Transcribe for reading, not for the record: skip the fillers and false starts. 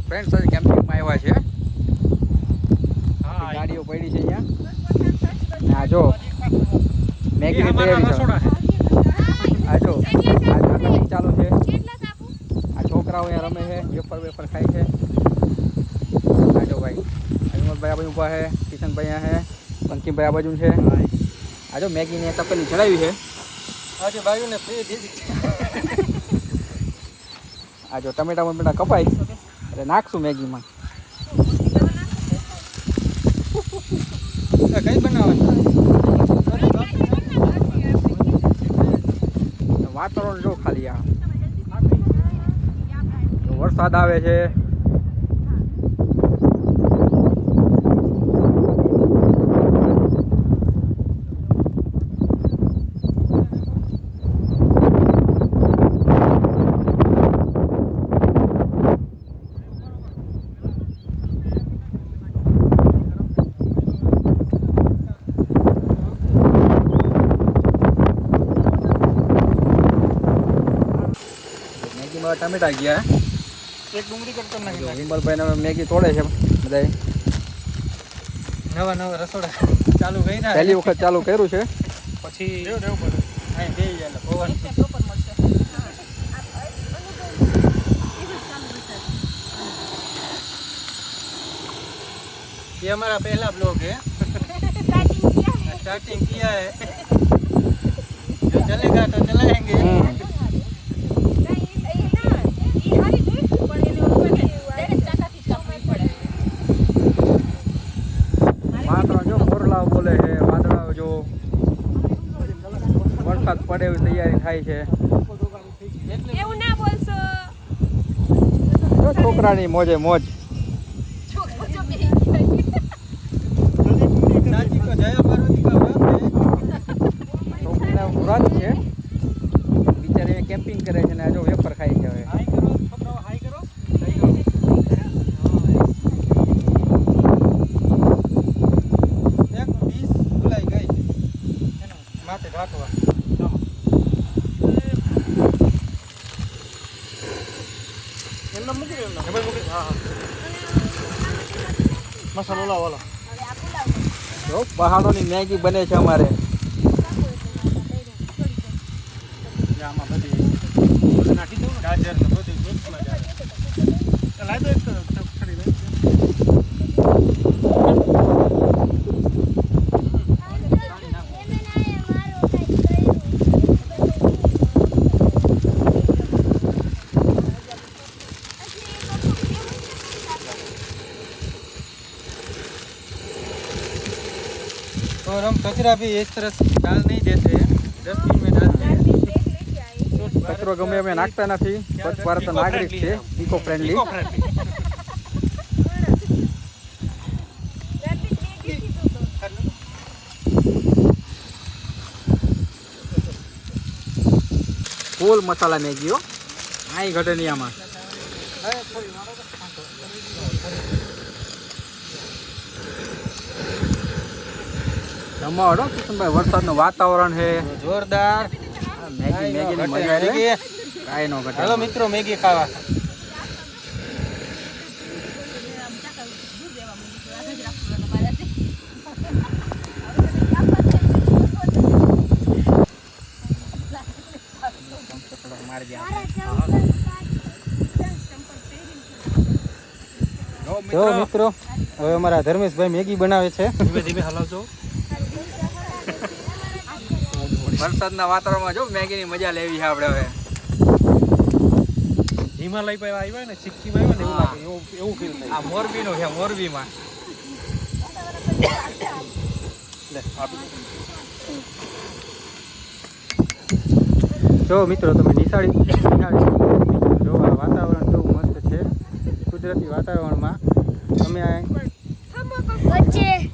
Friends સાથે કેમ્પિંગમાં આવ્યા છે. ગાડીઓ પડી છે અહીંયા. આ જો મેગીની તૈયારી છે. આ જો કટિંગ ચાલુ છે. આ છોકરાઓ અહીંયા રમે છે, વેફર ખાય છે. આ જો ભાઈ અજમલભાઈ આ બાજુ ઊભા છે, કિશનભાઈ અહીંયા છે, બંકીમભાઈ આ બાજુ છે. આ જો મેગીને તપેલી ચડાવી છે. આજે ભાઈઓને ફ્રી દીધી. આ જો ટમેટા કપાઈ એટલે નાખશું મેગીમાં. કઈ બનાવવાની વાતાવરણ જો ખાલી આ વરસાદ આવે છે. ટમેટા ગયા એક ડુંગળી કરતો નાખી. વિમલભાઈ મેગી તોડે છે બધા. નવા રસોડા ચાલુ કર્યા. પહેલી વખત ચાલુ કર્યું છે. પછી દેવું પડે અહીં બે જાય ભવન. ये हमारा पहला ब्लॉग है. स्टार्टिंग किया है. जो चलेगा तो चलाएंगे. બોલે છે વાદળાઓ જો વરસાદ પડે એવી તૈયારી થાય છે. એવું ના બોલશો. છોકરાની મોજે મોજ. साची को जया पार्वती का व्रत है. છોકરીના વ્રત છે. બિચારી કેમ્પિંગ કરે છે ને જો વેફર ખાય છે. હવે हाई करो છોકરાઓ, हाई करो. એક 20 ભૂલાઈ ગઈ માથે ઢાંકવા. એમને મૂકી દે. ડબલ મૂકી. હા મસાલો લાવો. જો પહાડોની મેગી બને છે અમારે. આમાં બધી નાખી દઉં. ગાજર ને બધું મિક્સમાં જાય. લાવી દો એક છડી લઈ. और हम कचरा भी इस तरह डाल नहीं देते हैं, डस्टबिन में डालते हैं. કચરો ગમે અમે નાખતા નથી. સ્વચ્છ ભારત નાગરિક છે, ઇકો ફ્રેન્ડલી. ફૂલ મસાલા મેગીઓ આઈ ઘટે નહીં આમાં. જમાવડો કિશનભાઈ, વરસાદનું વાતાવરણ છે જોરદાર. મેગીની મજા આવે. કાંઈ નો ઘટે. હાલો મિત્રો મેગી ખાવા. જો મિત્રો હવે અમારા ધર્મેશભાઈ મેગી બનાવે છે. ધીમે ધીમે હલાવજો. વરસાદના વાતાવરણમાં જો મેગીની મજા લેવી છે આપણે હવે. હિમાલય પર આવ્યા ને સિક્કિમ આવ્યા ને એવું લાગે, એવું ફીલ થાય. આ મોરબીનો છે, મોરબીમાં. લે આપી. જો મિત્રો તમે નિશાળી જો આ વાતાવરણ કેવું મસ્ત છે. કુદરતી વાતાવરણમાં તમે વચ્ચે